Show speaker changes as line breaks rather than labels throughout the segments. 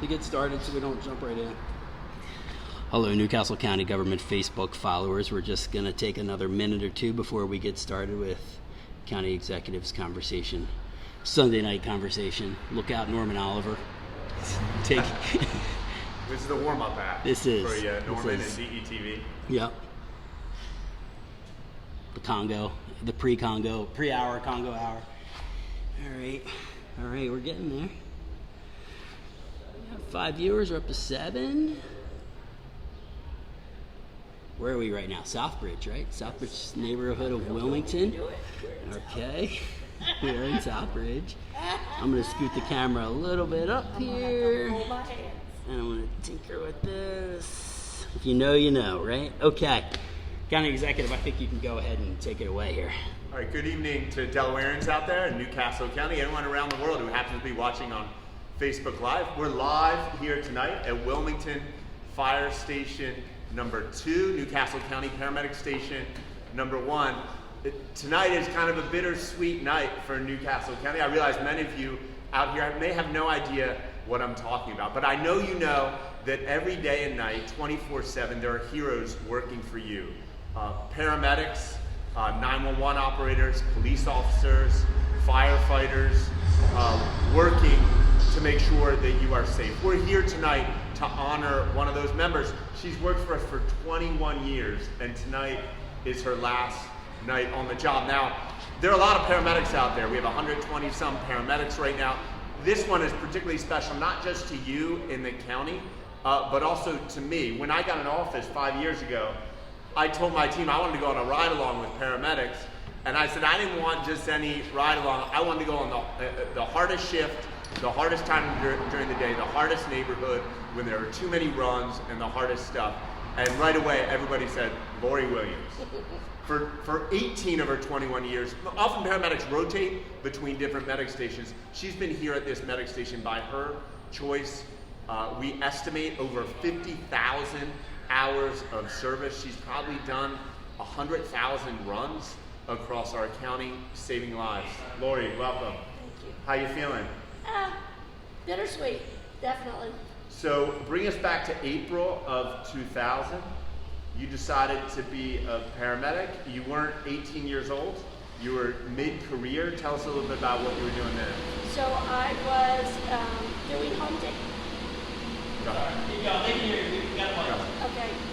to get started so we don't jump right in.
Hello, Newcastle County Government Facebook followers. We're just going to take another minute or two before we get started with County Executive's conversation. Sunday night conversation. Look out, Norman Oliver.
This is the warm-up act.
This is.
For Norman and DETV.
Yep. The Congo, the pre-hour Congo hour. All right, we're getting there. We have 5 viewers, we're up to 7. Where are we right now? Southbridge, right? Southbridge neighborhood of Wilmington. Okay, we're in Southbridge. I'm gonna scoot the camera a little bit up here. And I'm gonna tinker with this. If you know, you know, right? Okay. County Executive, I think you can go ahead and take it away here.
All right, good evening to Delawareans out there in Newcastle County, anyone around the world who happens to be watching on Facebook Live. We're live here tonight at Wilmington Fire Station number 2, Newcastle County Paramedic Station number 1. Tonight is kind of a bittersweet night for Newcastle County. I realize many of you out here may have no idea what I'm talking about, but I know you know that every day and night, 24/7, there are heroes working for you. Paramedics, 911 operators, police officers, firefighters, working to make sure that you are safe. We're here tonight to honor one of those members. She's worked for us for 21 years, and tonight is her last night on the job. Now, there are a lot of paramedics out there. We have 120 some paramedics right now. This one is particularly special, not just to you in the county, but also to me. When I got in office 5 years ago, I told my team I wanted to go on a ride-along with paramedics, and I said I didn't want just any ride-along. I wanted to go on the hardest shift, the hardest time during the day, the hardest neighborhood, when there are too many runs, and the hardest stuff. And right away, everybody said, Lorrie Williams. For 18 of her 21 years, often paramedics rotate between different medic stations. She's been here at this medic station by her choice. We estimate over 50,000 hours of service. She's probably done 100,000 runs across our county, saving lives. Lorrie, welcome.
Thank you.
How you feeling?
Bittersweet, definitely.
So bring us back to April of 2000. You decided to be a paramedic. You weren't 18 years old. You were mid-career. Tell us a little bit about what you were doing then.
So I was doing home daycare. Okay,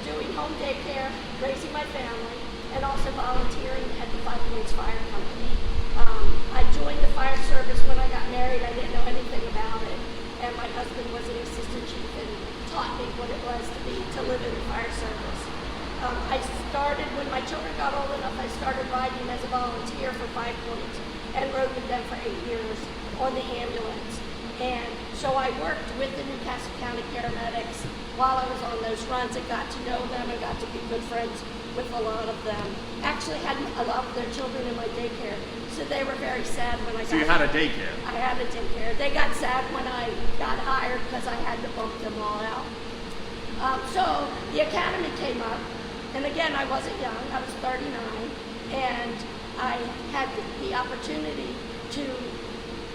doing home daycare, raising my family, and also volunteering at the 5 Points Fire Company. I joined the fire service when I got married. I didn't know anything about it, and my husband was an assistant chief and taught me what it was to live in the fire service. I started, when my children got old enough, I started riding as a volunteer for 5 Points and rode with them for 8 years on the ambulance. And so I worked with the Newcastle County paramedics while I was on those runs and got to know them and got to be good friends with a lot of them. Actually had a lot of their children in my daycare, so they were very sad when I got.
So you had a daycare?
I had a daycare. They got sad when I got hired because I had to bump them all out. So the academy came up, and again, I wasn't young. I was 39, and I had the opportunity to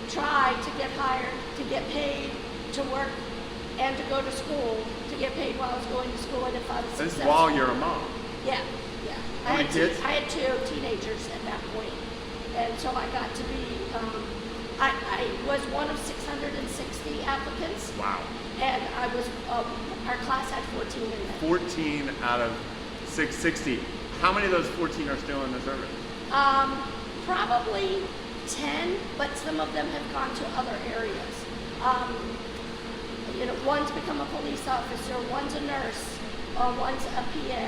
try to get hired, to get paid, to work, and to go to school, to get paid while I was going to school, and if I was successful.
This is while you're a mom?
Yeah.
How many kids?
I had 2 teenagers at that point, and so I got to be, I was one of 660 applicants.
Wow.
And I was, our class had 14 in it.
14 out of 660. How many of those 14 are still in the service?
Probably 10, but some of them have gone to other areas. One's become a police officer, one's a nurse, one's a PA.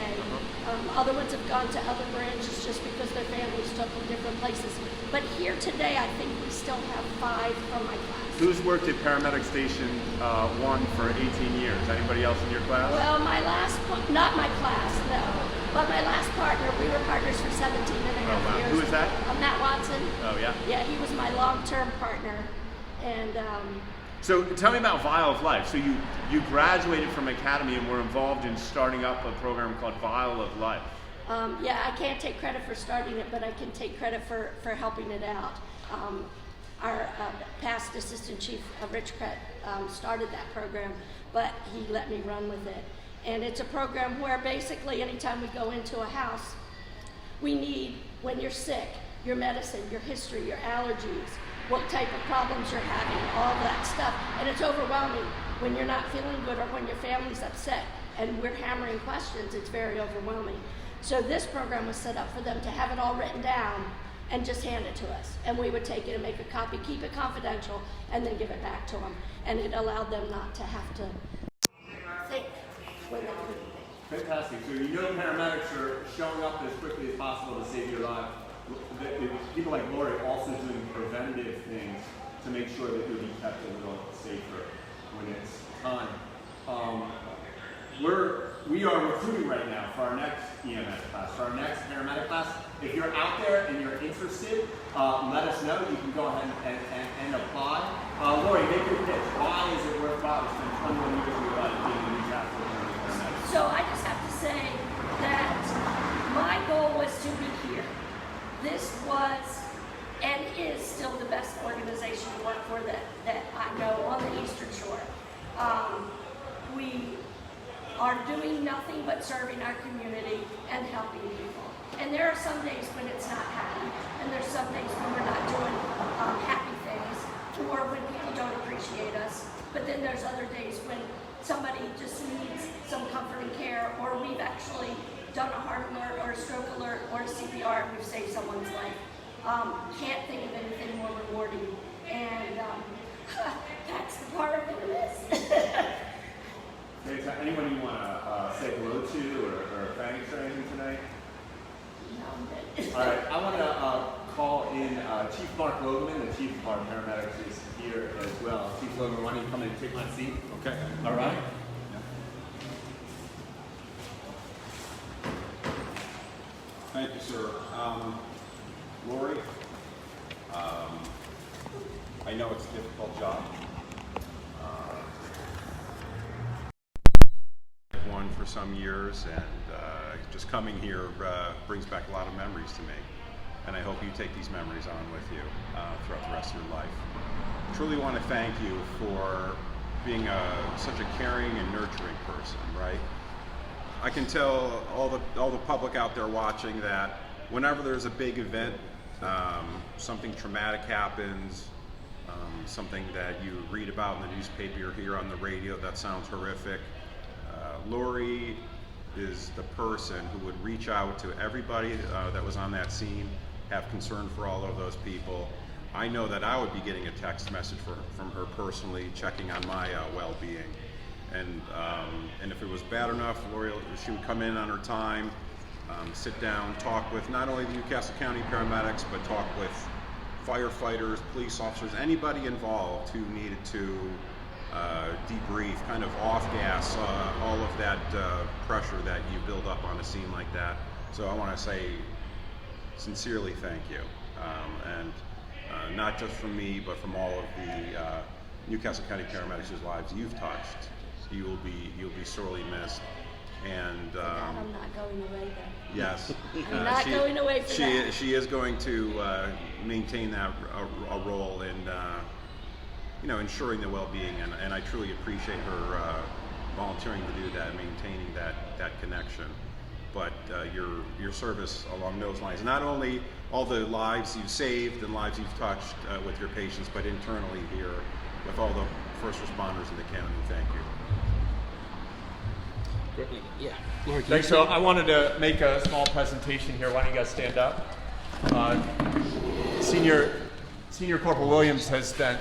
Other ones have gone to other branches just because their families took them different places. But here today, I think we still have 5 from my class.
Who's worked at Paramedic Station 1 for 18 years? Anybody else in your class?
Well, not my class, no. But my last partner, we were partners for 17 and a half years.
Who is that?
Matt Watson.
Oh, yeah?
Yeah, he was my long-term partner. And
so tell me about Vial of Life. So you graduated from Academy and were involved in starting up a program called Vial of Life.
Yeah, I can't take credit for starting it, but I can take credit for helping it out. Our past Assistant Chief Rich Crett started that program, but he let me run with it. And it's a program where basically anytime we go into a house, we need, when you're sick, your medicine, your history, your allergies, what type of problems you're having, all that stuff. And it's overwhelming when you're not feeling good or when your family's upset and we're hammering questions. It's very overwhelming. So this program was set up for them to have it all written down and just hand it to us. And we would take it and make a copy, keep it confidential, and then give it back to them. And it allowed them not to have to think when they couldn't think.
Fantastic. So you know paramedics are showing up as quickly as possible to save your life. People like Lorrie also doing preventative things to make sure that you'll be kept a little safer when it's time. We are recruiting right now for our next EMS class, for our next paramedic class. If you're out there and you're interested, let us know. You can go ahead and apply. Lorrie, make your pitch. Why is it worthwhile to spend 21 years of your life being a Newcastle County paramedic?
So I just have to say that my goal was to be here. This was and is still the best organization to work for that I know on the Eastern Shore. We are doing nothing but serving our community and helping people. And there are some days when it's not happy, and there's some days when we're not doing happy things, or when people don't appreciate us. But then there's other days when somebody just needs some comforting care, or we've actually done a heart alert or a stroke alert or a CPR and we've saved someone's life. Can't think of anything more rewarding. And that's the part of it is.
Anyone you want to say hello to or thanks or anything tonight?
No, I'm good.
All right, I want to call in Chief Mark Logan, the Chief of our paramedics is here as well. Chief Logan, why don't you come in and take my seat?
Okay.
All right.
Thank you, sir. Lorrie, I know it's a difficult job. I've won for some years, and just coming here brings back a lot of memories to me. And I hope you take these memories on with you throughout the rest of your life. I truly want to thank you for being such a caring and nurturing person, right? I can tell all the public out there watching that whenever there's a big event, something traumatic happens, something that you read about in the newspaper or hear on the radio that sounds horrific, Lorrie is the person who would reach out to everybody that was on that scene, have concern for all of those people. I know that I would be getting a text message from her personally, checking on my well-being. And if it was bad enough, Lorrie, she would come in on her time, sit down, talk with not only the Newcastle County paramedics, but talk with firefighters, police officers, anybody involved who needed to debrief, kind of off-gas all of that pressure that you build up on a scene like that. So I want to say sincerely thank you. And not just from me, but from all of the Newcastle County paramedics whose lives you've touched. You'll be sorely missed, and
I'm not going away then.
yes,
I'm not going away for that.
She is going to maintain that a role in ensuring the well-being, and I truly appreciate her volunteering to do that, maintaining that connection. But your service along those lines, not only all the lives you've saved and lives you've touched with your patients, but internally here with all the first responders in the county. Thank you.
Yeah. Lorrie,
Thanks. So I wanted to make a small presentation here. Why don't you guys stand up? Senior Corporal Williams has spent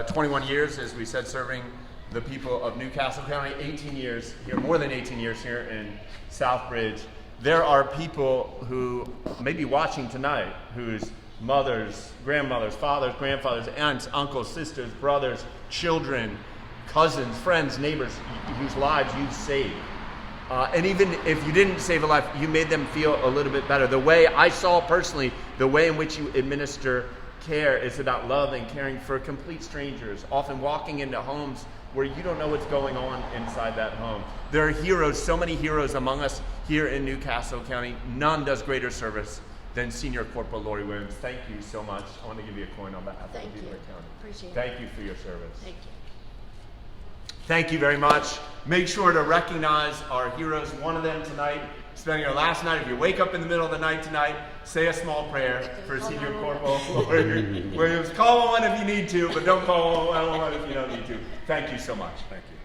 21 years, as we said, serving the people of Newcastle County, 18 years here, more than 18 years here in Southbridge. There are people who may be watching tonight whose mothers, grandmothers, fathers, grandfathers, aunts, uncles, sisters, brothers, children, cousins, friends, neighbors whose lives you've saved. And even if you didn't save a life, you made them feel a little bit better. The way I saw personally, the way in which you administer care is about love and caring for complete strangers, often walking into homes where you don't know what's going on inside that home. There are heroes, so many heroes among us here in Newcastle County. None does greater service then Senior Corporal Lorrie Williams. Thank you so much. I want to give you a coin on behalf of the
Thank
people
you.
of county.
Appreciate it.
Thank you for your service.
Thank you.
Thank you very much. Make sure to recognize our heroes. One of them tonight, spending our last night. If you wake up in the middle of the night tonight, say a small prayer for Senior Corporal Lorrie Williams. Call 1 if you need to, but don't call 1 if you don't need to. Thank you so much.
Thank you.